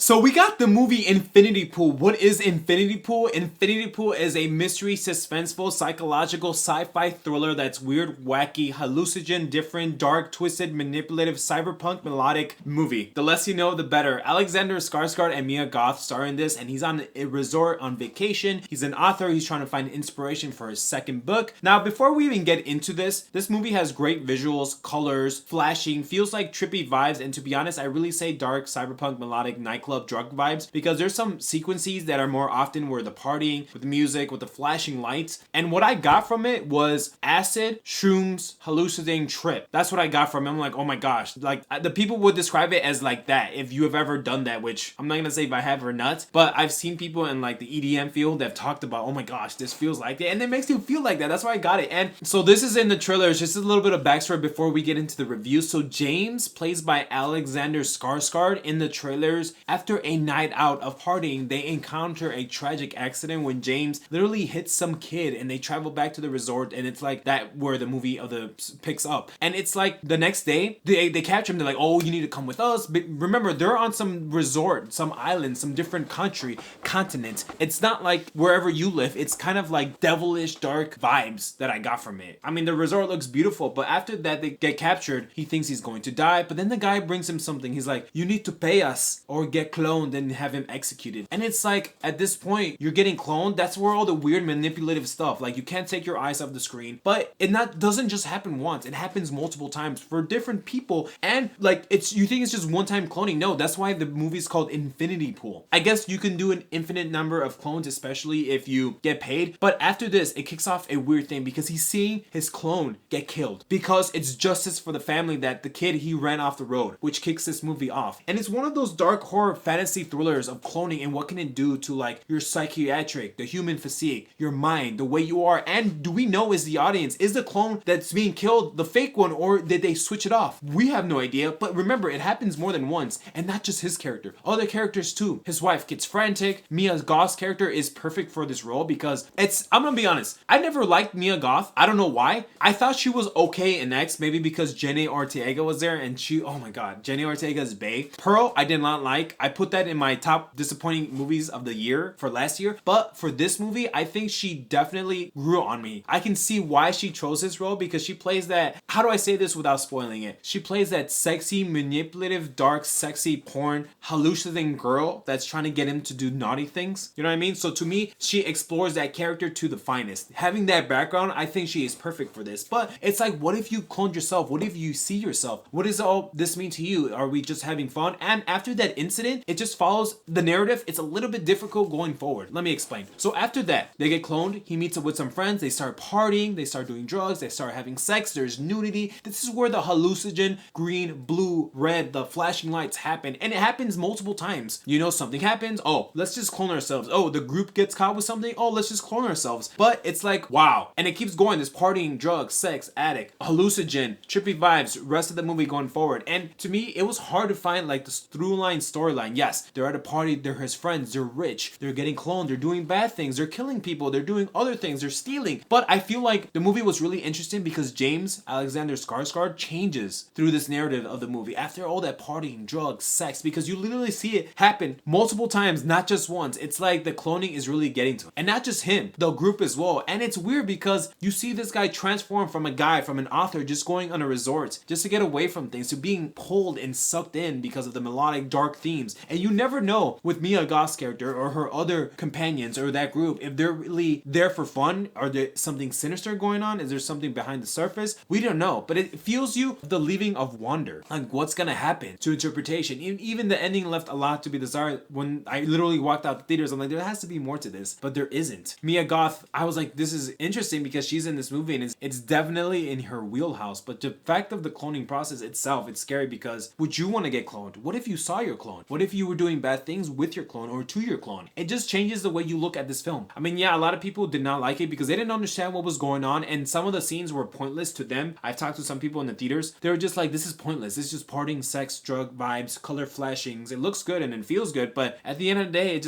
So we got the movie Infinity Pool. What is Infinity Pool? Infinity Pool is a mystery, suspenseful, psychological, sci-fi thriller that's weird, wacky, hallucinogen, different, dark, twisted, manipulative, cyberpunk, melodic movie. The less you know, the better. Alexander Skarsgård and Mia Goth star in this, and he's on a resort on vacation. He's an author. He's trying to find inspiration for his second book. Now, before we even get into this movie has great visuals, colors, flashing, feels like trippy vibes, and to be honest, I really say dark, cyberpunk, melodic, nightclub, drug vibes, because there's some sequences that are more often where the partying, with the music, with the flashing lights, and what I got from it was acid, shrooms, hallucinating trip. That's what I got from it. I'm like, oh my gosh, like the people would describe it as like that if you have ever done that, which I'm not gonna say if I have or not, but I've seen people in like the EDM field that have talked about, oh my gosh, this feels like it, and it makes you feel like that. That's why I got it. And so this is in the trailer. It's just a little bit of backstory before we get into the review. So James, plays by Alexander Skarsgård, in the trailers, after a night out of partying, they encounter a tragic accident when James literally hits some kid, and they travel back to the resort, and it's like that where the movie of the picks up. And it's like the next day they capture him. They're like, oh, you need to come with us. But remember, they're on some resort, some island, some different continent. It's not like wherever you live. It's kind of like devilish dark vibes that I got from it. I mean, the resort looks beautiful, but after that they get captured, he thinks he's going to die, but then the guy brings him something. He's like, you need to pay us or get cloned and have him executed. And it's like, at this point, you're getting cloned. That's where all the weird manipulative stuff, like you can't take your eyes off the screen. But it doesn't just happen once. It happens multiple times for different people. And like, you think it's just one time cloning. No, that's why the movie's called Infinity Pool. I guess you can do an infinite number of clones, especially if you get paid. But after this, it kicks off a weird thing because he's seeing his clone get killed because it's justice for the family that the kid he ran off the road, which kicks this movie off. And it's one of those dark horror fantasy thrillers of cloning and what can it do to like your psychiatric, the human physique, your mind, the way you are. And do we know as the audience, is the clone that's being killed the fake one, or did they switch it off? We have no idea. But remember, it happens more than once, and not just his character, other characters too. His wife gets frantic. Mia Goth's character is perfect for this role because I'm gonna be honest, I never liked Mia Goth. I don't know why. I thought she was okay in X, maybe because Jenny Ortega was there, and oh my god, Jenny Ortega's bae. Pearl, I did not like. I put that in my top disappointing movies of the year for last year, but for this movie, I think she definitely grew on me. I can see why she chose this role because she plays that, how do I say this without spoiling it? She plays that sexy, manipulative, dark, sexy, porn, hallucinating girl that's trying to get him to do naughty things. You know what I mean? So to me, she explores that character to the finest. Having that background, I think she is perfect for this. But it's like, what if you cloned yourself? What if you see yourself? What does all this mean to you? Are we just having fun? And after that incident, it just follows the narrative. It's a little bit difficult going forward. Let me explain. So after that, they get cloned. He meets up with some friends. They start partying. They start doing drugs. They start having sex. There's nudity. This is where the hallucinogen, green, blue, red, the flashing lights happen. And it happens multiple times. You know, something happens. Oh, let's just clone ourselves. Oh, the group gets caught with something. Oh, let's just clone ourselves. But it's like, wow. And it keeps going. This partying, drugs, sex, addict, hallucinogen, trippy vibes, rest of the movie going forward. And to me, it was hard to find like this through line storyline. Yes, they're at a party. They're his friends. They're rich. They're getting cloned. They're doing bad things. They're killing people. They're doing other things. They're stealing. But I feel like the movie was really interesting because James Alexander Skarsgård changes through this narrative of the movie after all that partying, drugs, sex, because you literally see it happen multiple times, not just once. It's like the cloning is really getting to him. And not just him, the group as well. And it's weird because you see this guy transform from an author just going on a resort just to get away from things to being pulled and sucked in because of the melodic dark themes. And you never know with Mia Goth's character or her other companions or that group if they're really there for fun. Are there something sinister going on? Is there something behind the surface? We don't know, but it feels you the leaving of wonder, like what's gonna happen to interpretation. Even the ending left a lot to be desired. When I literally walked out the theaters, I'm like, there has to be more to this, but there isn't. Mia Goth, I was like, this is interesting because she's in this movie and it's definitely in her wheelhouse. But the fact of the cloning process itself, it's scary because would you want to get cloned? What if you saw your clone? What if you were doing bad things with your clone or to your clone? It just changes the way you look at this film. I mean, yeah, a lot of people did not like it because they didn't understand what was going on, and some of the scenes were pointless to them. I've talked to some people in the theaters. They were just like, this is pointless. It's just partying, sex, drug vibes, color flashings. It looks good and it feels good, but at the end of the day,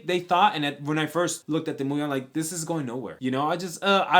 they thought, and when I first looked at the movie, I'm like, this is going nowhere. You know, I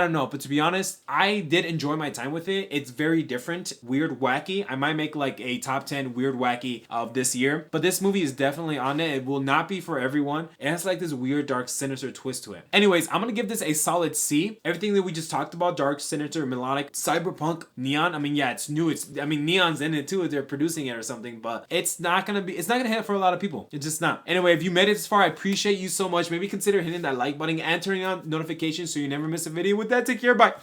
don't know. But to be honest, I did enjoy my time with it. It's very different, weird, wacky. I might make like a top 10 weird, wacky of this year. But this movie movie is definitely on it. It will not be for everyone. It has like this weird, dark, sinister twist to it. Anyways, I'm gonna give this a solid C. Everything that we just talked about, dark, sinister, melodic, cyberpunk, neon. I mean, yeah, it's new. I mean, neon's in it too if they're producing it or something, but it's not gonna hit for a lot of people. It's just not. Anyway, if you made it this far, I appreciate you so much. Maybe consider hitting that like button and turning on notifications so you never miss a video. With that, take care. Bye.